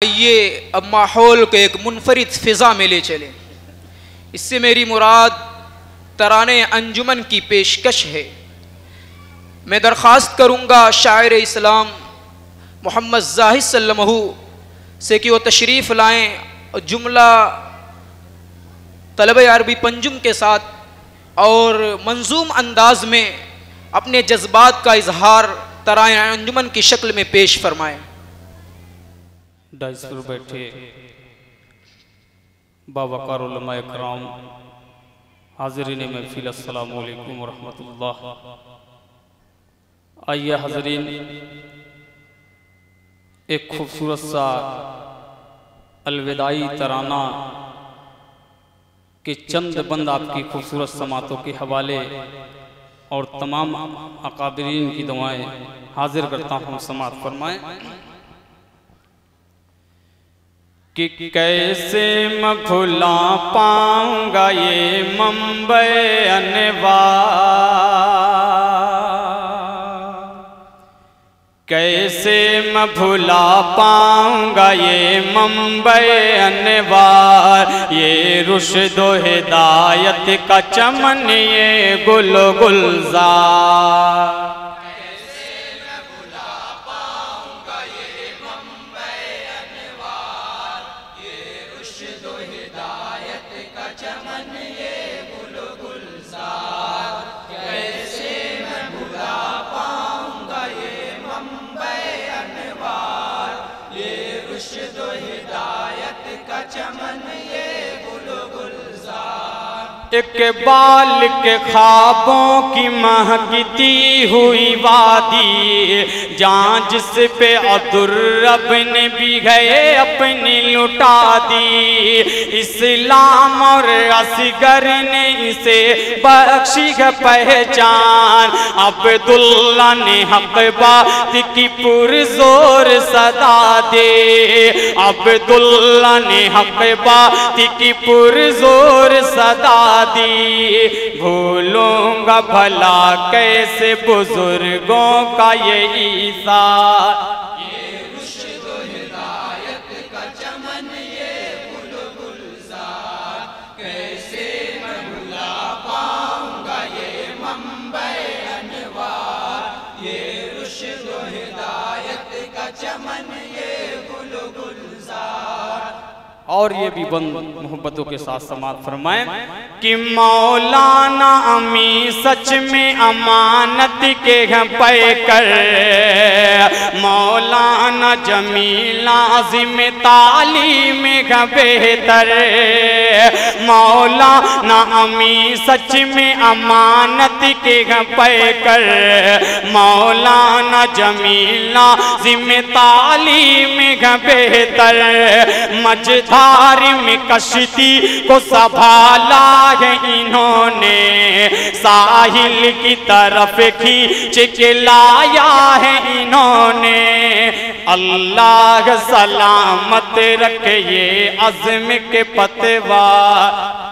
یہ اب ماحول کو ایک منفرد فضا میں لے چلیں۔ اس سے میری مراد ترانے انجمن کی پیشکش ہے۔ میں درخواست کروں گا شاعر اسلام محمد زاہد صلی اللہ علیہ وسلم سے کہ وہ تشریف لائیں اور جملہ طلبہ عربی پنجم کے ساتھ اور منظوم انداز میں اپنے جذبات کا اظہار ترانے انجمن کی شکل میں پیش فرمائیں۔ ڈائس پر بیٹھے باوقار علماء اکرام، حاضرین محفل، السلام علیکم ورحمۃ اللہ۔ آئیے حاضرین، ایک خوبصورت سا الوداعی ترانہ کے چند بند آپ کی خوبصورت سماعتوں کے حوالے اور تمام اکابرین کی دعائیں حاضر کرتا ہوں، سماعت فرمائیں۔ کہ کیسے میں بھلا پاؤں گا یہ منبع انوار، کیسے میں بھلا پاؤں گا یہ منبع انوار، یہ رشد و ہدایت کا چمن، یہ گل و گلزار۔ اقبال کے خوابوں کی مہکتی ہوئی وادی، جہاں جس پہ عبدالرب نے بھی گئے اپنی لٹا دی، اسلام اور اصغر نے اسے بخشی ہے پہچان، عبداللہ نے حق بات کی پرزور صدا دے، عبداللہ نے حق بات کی پرزور صدا دی، بھولوں گا بھلا کیسے بزرگوں کا یہ ایثار، یہ رشد و ہدایت کا چمن، یہ گل و گلزار، کیسے میں بھلا پاؤں گا یہ منبع انوار، یہ رشد و ہدایت کا چمن، یہ گل و گلزار۔ اور یہ بھی بند محبتوں کے ساتھ سماعت فرمائیں کہ مولانا امی سچ میں امانت کے پے کر، مولانا جمیل عظیم تعلیم کا بہتر، مولانا امی سچ میں امانت کے پے کر، مولانا جمیل عظیم تعلیم کا بہتر، مجدار میں کشتی کو سنبھالا ہے انہوں نے، ساحل کی طرف کھینچ کے لایا ہے انہوں نے، اللہ سلامت رکھے یہ عزم کے پتوار،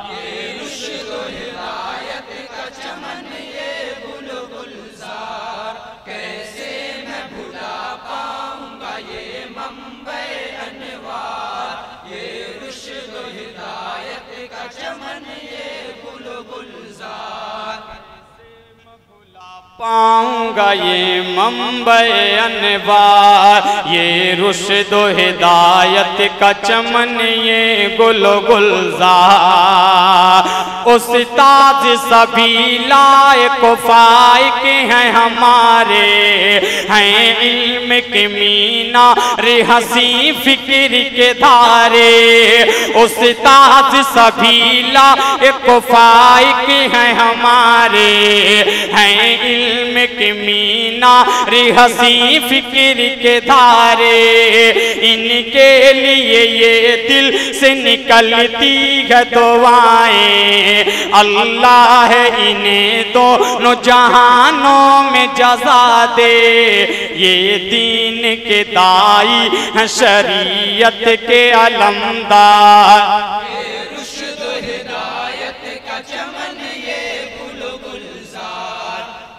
پاؤں گا یہ منبع انوار، یہ رشد و ہدایت کا چمن، یہ گل و گلزار۔ استاد سبھی لائق و فائق ہیں ہمارے، ہیں علم کے مینار حسین فکر کے دھارے، استاد سبھی لائق و فائق ہیں ہمارے، ہیں علم کے مینار حسین فکر کے دھارے، ان کے لیے یہ دل سے نکلتی ہے دعائیں، اللہ ہے انہیں دونوں جہانوں میں جزا دے، یہ دین کے دائی ہیں شریعت کے علمدار،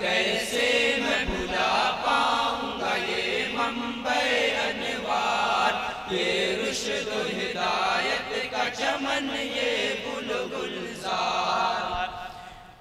کیسے میں بھلا پاؤں گا یہ منبع انوار، یہ رشد و ہدایت کا چمن یہ گل گلزار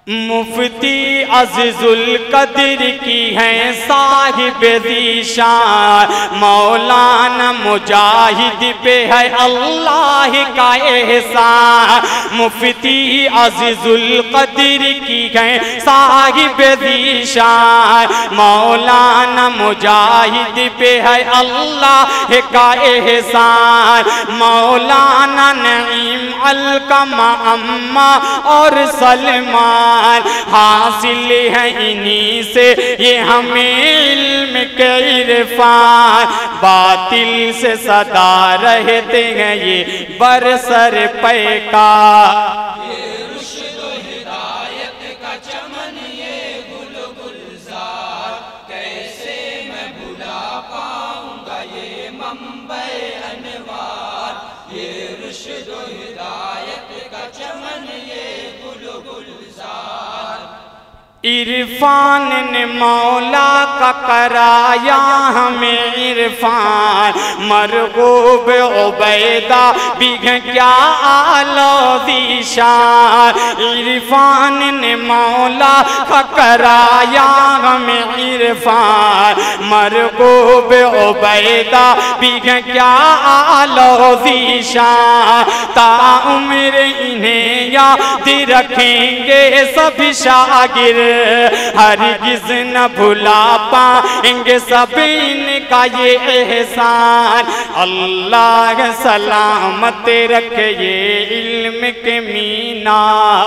مفتی عزیز القدر کی ہیں صاحب ذیشان مولانا مجاہد پہ ہے اللہ کا احسان مفتی عزیز القدر کی ہیں صاحب ذیشان مولانا مجاہد پہ ہے اللہ کا احسان مولانا نعیم القمہ اماں اور سلمان حاصل ہے انہی سے یہ ہمیں علم کے عرفان باطل سے صدا رہتے ہیں یہ برسر پیکار یہ رشد و ہدایت کا چمن یہ گل گلزار کیسے میں بھلا پاؤں گا یہ منبع انوار یہ رشد و ہدایت کا چمن یہ گل گلزار عرفان نے مولا کا کرایا ہمیں عرفان مرغوب عبیدہ بھی کیا آلو ذیشان عرفان نے مولا کا کرایا ہمیں عرفان مرغوب عبیدہ بھی کیا آلو ذیشان تا عمر انہیں یاد رکھیں گے سب شاگرد ہرگز نہ بھلا پائیں گے سب ان کا یہ احسان اللہ سلامت رکھے یہ علم کے مینار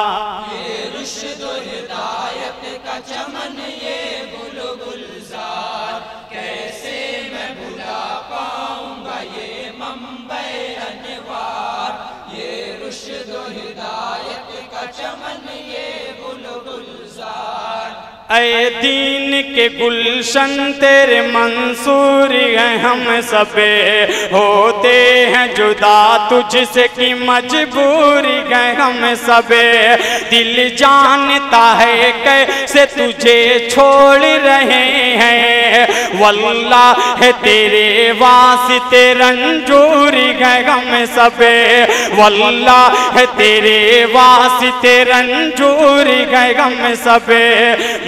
یہ رشد و ہدایت کا چمن یہ گل گلزار کیسے میں بھلا پاؤں گا یہ منبع انوار یہ رشد و ہدایت کا چمن یہ گل گلزار اے دین کے گلشن تیرے منصور ہیں ہم سب ہوتے ہیں جدا تجھ سے کی مجبوری ہیں ہم سب دل جانتا ہے کیسے تجھے چھوڑ رہے ہیں واللہ ہے تیرے واسطے رنجوری ہیں ہم سب واللہ ہے تیرے واسطے رنجوری ہیں ہم سب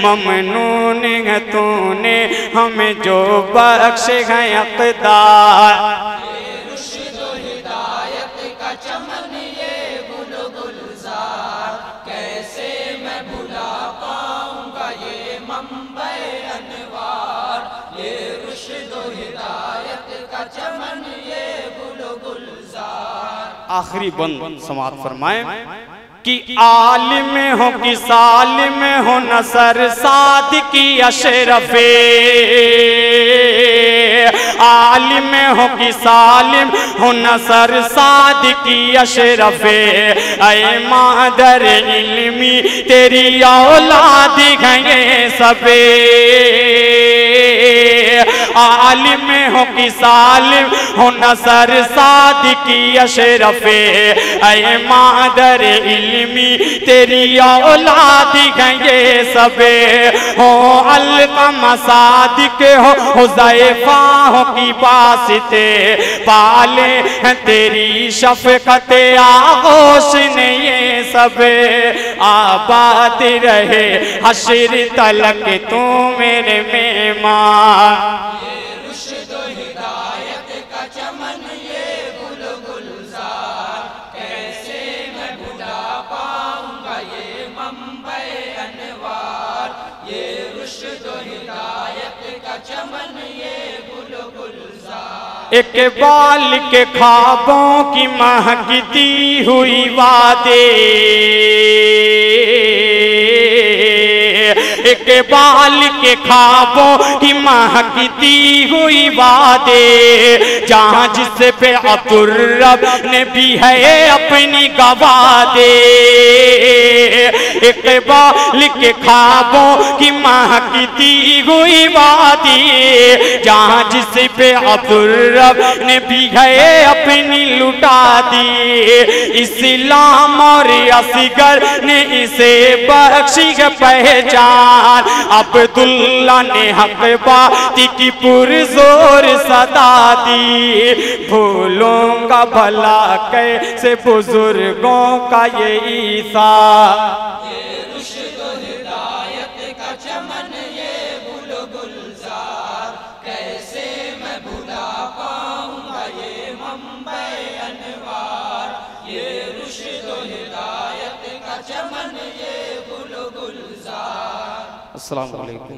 ممنون ہے تو نے ہمیں جو بخش ہے اقدار یہ رشد و ہدایت کا چمن یہ گل گلزار کیسے میں بھلا پاؤں گا یہ منبع انوار یہ رشد و ہدایت کا چمن یہ گل گلزار آخری بند سماعت فرمائیں کہ عالم ہو کہ سالم ہو نصر صادقی اشرف عالم ہو کہ سالم ہو نصر صادقی اشرف اے مادر علمی تیری اولاد ہیں سب عالم ہو کہ سالم ہو نصر صادقی اشرف اے مادر علمی تیری اولاد ہیں یہ سب ہو القمہ صادق ہو حذیفہ ہو کی واسطے پالے ہیں تیری شفقت آغوش نے یہ سب آباد رہے حشر تلک تو میرے مہمان یہ رشد و ہدایت کا چمن یہ گل گلزار کیسے میں بھلا پاؤں گا یہ منبع انوار یہ رشد و ہدایت کا چمن یہ گل گلزار اقبال کے خوابوں کی مہکتی ہوئی وادے اقبال کے خوابوں کی مہکتی ہوئی وادے جہاں جس پہ عطرب نے بھی ہے اپنی گواہ دے اقبال کے خوابوں کی مہکتی ہوئی وادی جہاں جس پہ عطرب نے بھی ہے اپنی لٹا دی اسلام اور اصغر نے اسے بخشی پہچان جان عبداللہ نے حق بات کی پرزور صدا دی بھولوں گا بھلا کیسے بزرگوں کا یہ عیسیٰ یہ رشد و ہدایت کا چمن یہ گل و گلزار کیسے میں بھلا پاؤں گا یہ منبع انوار یہ رشد و ہدایت کا چمن یہ گل و گلزار السلام علیکم.